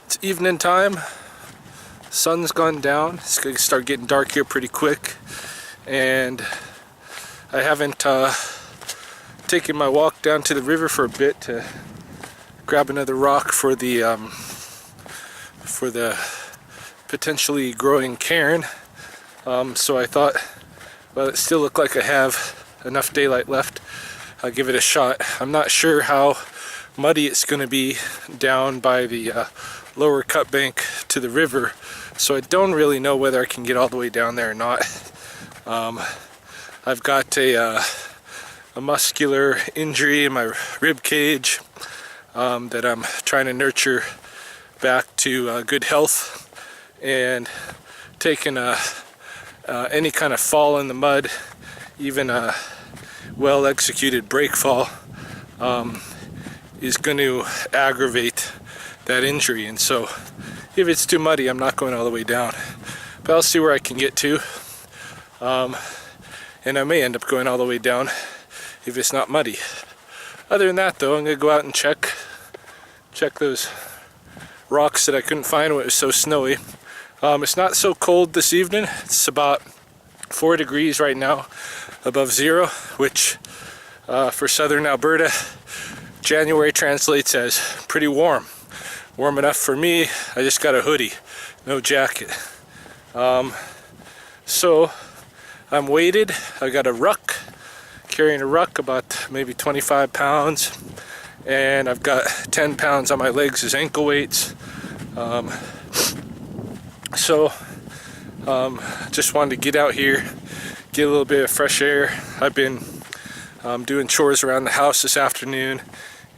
It's evening time. Sun's gone down. It's going to start getting dark here pretty quick, and I haven't taken my walk down to the river for a bit to grab another rock for the potentially growing cairn. So I thought, well, it still looked like I have enough daylight left. I'll give it a shot. I'm not sure how muddy it's going to be down by the lower cut bank to the river, so I don't really know whether I can get all the way down there or not. I've got a muscular injury in my rib cage that I'm trying to nurture back to good health, and taking any kind of fall in the mud, even a well executed brake fall, is going to aggravate that injury. And so if it's too muddy, I'm not going all the way down, but I'll see where I can get to, and I may end up going all the way down if it's not muddy. Other than that though, I'm going to go out and check those rocks that I couldn't find when it was so snowy. It's not so cold this evening. It's about 4 degrees right now above zero, which for southern Alberta, January translates as pretty warm. Warm enough for me. I just got a hoodie, no jacket. So I'm weighted. I got a ruck, carrying a ruck about maybe 25 pounds, and I've got 10 pounds on my legs as ankle weights. Just wanted to get out here, get a little bit of fresh air. I've been doing chores around the house this afternoon,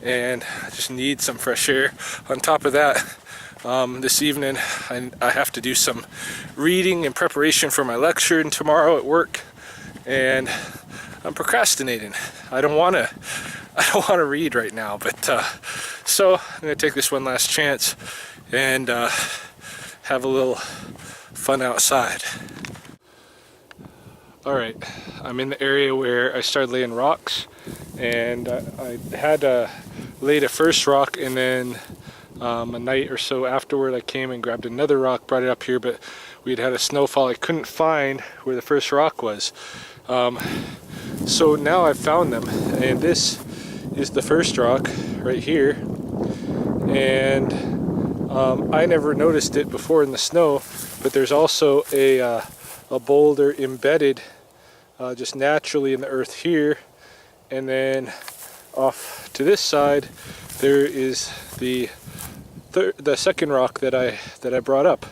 and I just need some fresh air. On top of that, this evening I have to do some reading in preparation for my lecture tomorrow at work, and I'm procrastinating. I don't want to read right now, but so I'm gonna take this one last chance and have a little fun outside. Alright, I'm in the area where I started laying rocks, and I had laid a first rock, and then a night or so afterward I came and grabbed another rock, brought it up here, but we'd had a snowfall. I couldn't find where the first rock was. So now I've found them, and this is the first rock right here, and I never noticed it before in the snow, but there's also a boulder embedded just naturally in the earth here, and then off to this side there is the second rock that I brought up.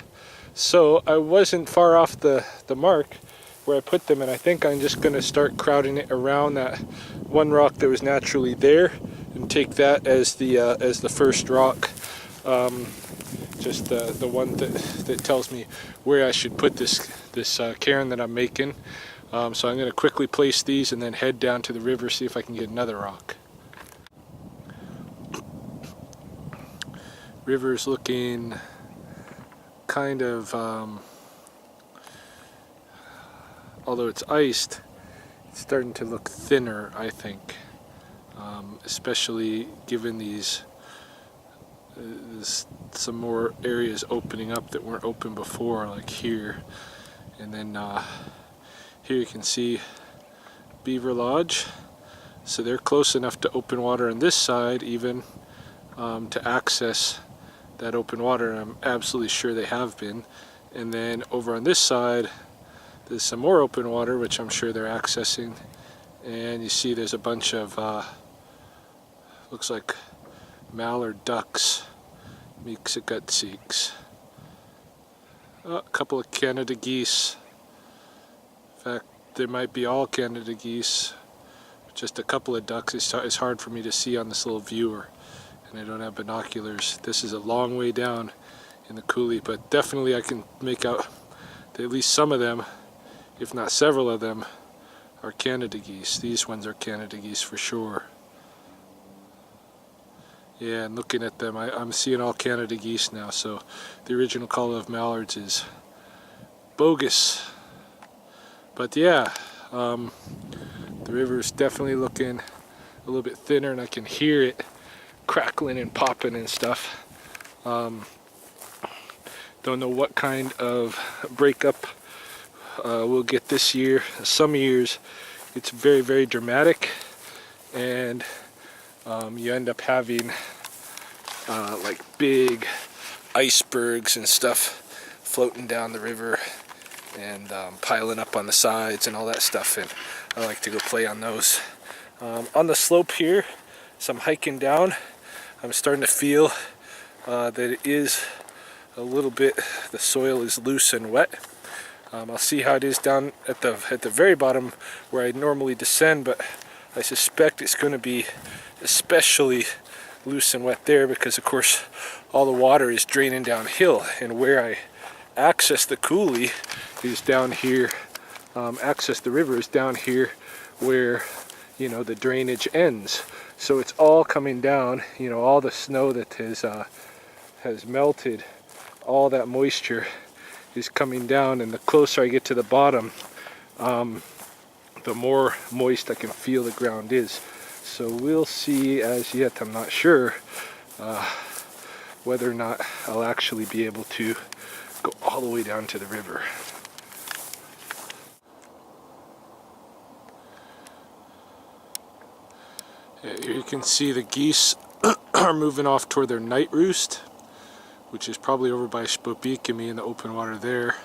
So I wasn't far off the mark where I put them, and I think I'm just going to start crowding it around that one rock that was naturally there and take that as the first rock, just the one that tells me where I should put this cairn that I'm making. So I'm going to quickly place these and then head down to the river, see if I can get another rock. River's looking kind of, although it's iced, it's starting to look thinner, I think, especially given these some more areas opening up that weren't open before, like here. And then here you can see Beaver Lodge, so they're close enough to open water on this side even to access that open water, and I'm absolutely sure they have been. And then over on this side there's some more open water, which I'm sure they're accessing, and you see there's a bunch of looks like mallard ducks, Meeksegutsiks, a couple of Canada geese. In fact, there might be all Canada geese, just a couple of ducks. It's hard for me to see on this little viewer, and I don't have binoculars. This is a long way down in the coulee, but definitely I can make out that at least some of them, if not several of them, are Canada geese. These ones are Canada geese for sure. Yeah, and looking at them, I'm seeing all Canada geese now, so the original call of mallards is bogus. But yeah, the river's definitely looking a little bit thinner, and I can hear it crackling and popping and stuff. Don't know what kind of breakup we'll get this year. Some years it's very, very dramatic, and you end up having like big icebergs and stuff floating down the river and piling up on the sides and all that stuff, and I like to go play on those. On the slope here, as I'm hiking down, I'm starting to feel that it is a little bit, the soil is loose and wet. I'll see how it is down at the very bottom where I normally descend, but I suspect it's going to be especially loose and wet there because of course all the water is draining downhill, and where I access the coulee is down here, access the river is down here where, you know, the drainage ends. So it's all coming down, you know, all the snow that has melted, all that moisture is coming down, and the closer I get to the bottom, the more moist I can feel the ground is. So we'll see. As yet I'm not sure whether or not I'll actually be able to go all the way down to the river. Here you can see the geese are moving off toward their night roost, which is probably over by Spobikami in the open water there.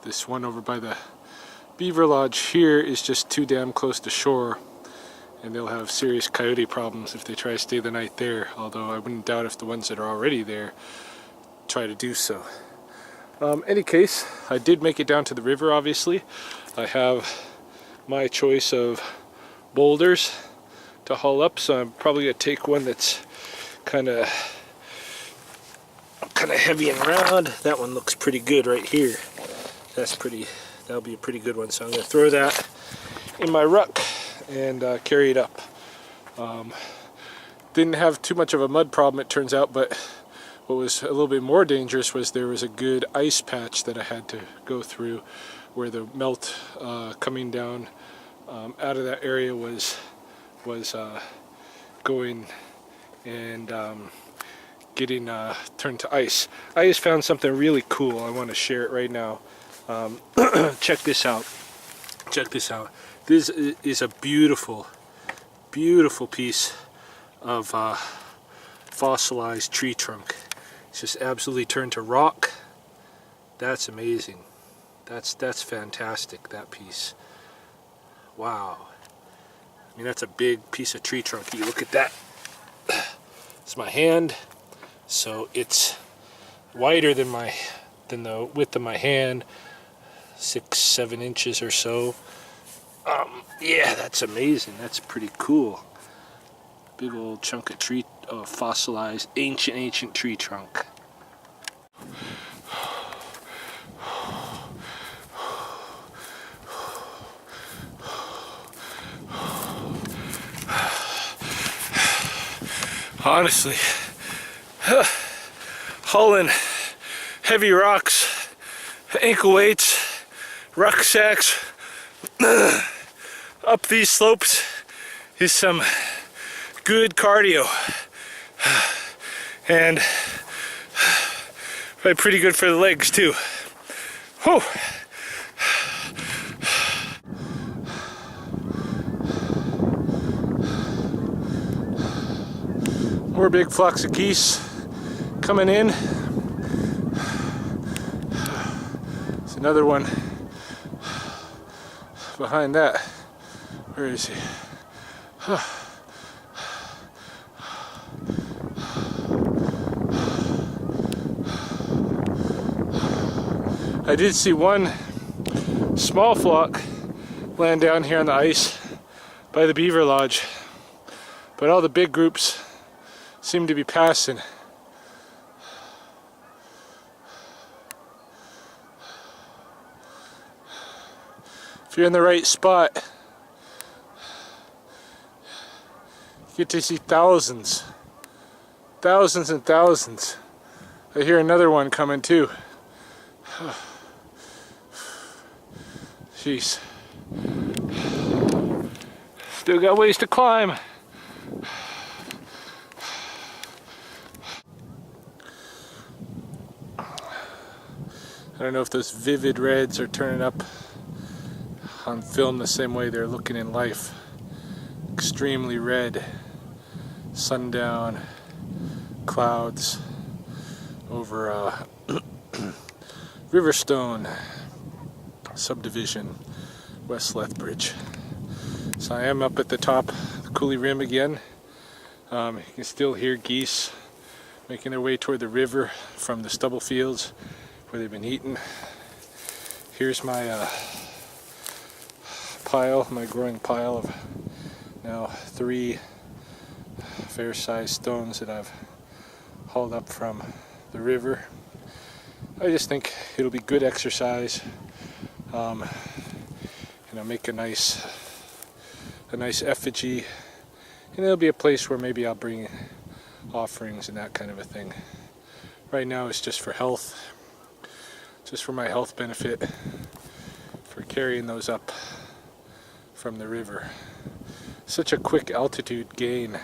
This one over by the beaver lodge here is just too damn close to shore, and they'll have serious coyote problems if they try to stay the night there, although I wouldn't doubt if the ones that are already there try to do so. Any case, I did make it down to the river. Obviously I have my choice of boulders to haul up, so I'm probably gonna take one that's kind of heavy and round. That one looks pretty good right here. That'll be a pretty good one, so I'm gonna throw that in my ruck and carry it up. Didn't have too much of a mud problem, it turns out, but what was a little bit more dangerous was there was a good ice patch that I had to go through where the melt coming down out of that area was going and getting turned to ice. I just found something really cool. I want to share it right now. Check this out. Check this out. This is a beautiful, beautiful piece of fossilized tree trunk. It's just absolutely turned to rock. That's amazing. That's fantastic, that piece. Wow. I mean, that's a big piece of tree trunk. You look at that. It's my hand, so it's wider than the width of my hand, 6-7 inches or so. Yeah, that's amazing. That's pretty cool. Big old chunk of tree, fossilized, ancient tree trunk. Honestly, hauling heavy rocks, ankle weights, rucksacks up these slopes is some good cardio, and probably pretty good for the legs too. Whew. More big flocks of geese coming in. There's another one behind that. Where is he? I did see one small flock land down here on the ice by the beaver lodge, but all the big groups seem to be passing. If you're in the right spot, you get to see thousands and thousands. I hear another one coming too. Jeez. Still got ways to climb. I don't know if those vivid reds are turning up on film the same way they're looking in life. Extremely red, sundown, clouds over Riverstone subdivision, West Lethbridge. So I am up at the top of the coulee rim again. You can still hear geese making their way toward the river from the stubble fields where they've been eaten. Here's my pile, my growing pile of now 3 fair-sized stones that I've hauled up from the river. I just think it'll be good exercise. Make a nice effigy, and it'll be a place where maybe I'll bring offerings and that kind of a thing. Right now it's just for health, just for my health benefit, for carrying those up from the river. Such a quick altitude gain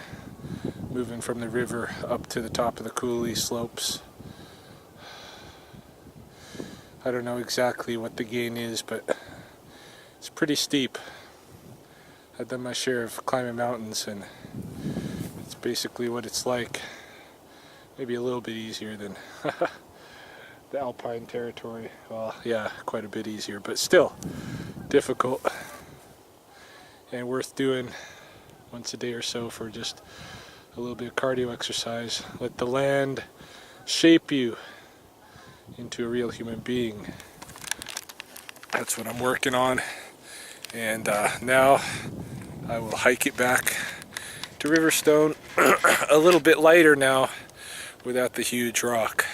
moving from the river up to the top of the coulee slopes. I don't know exactly what the gain is, but it's pretty steep. I've done my share of climbing mountains, and it's basically what it's like. Maybe a little bit easier than the alpine territory. Well, yeah, quite a bit easier, but still difficult and worth doing once a day or so for just a little bit of cardio exercise. Let the land shape you into a real human being. That's what I'm working on. And now I will hike it back to Riverstone a little bit lighter now without the huge rock.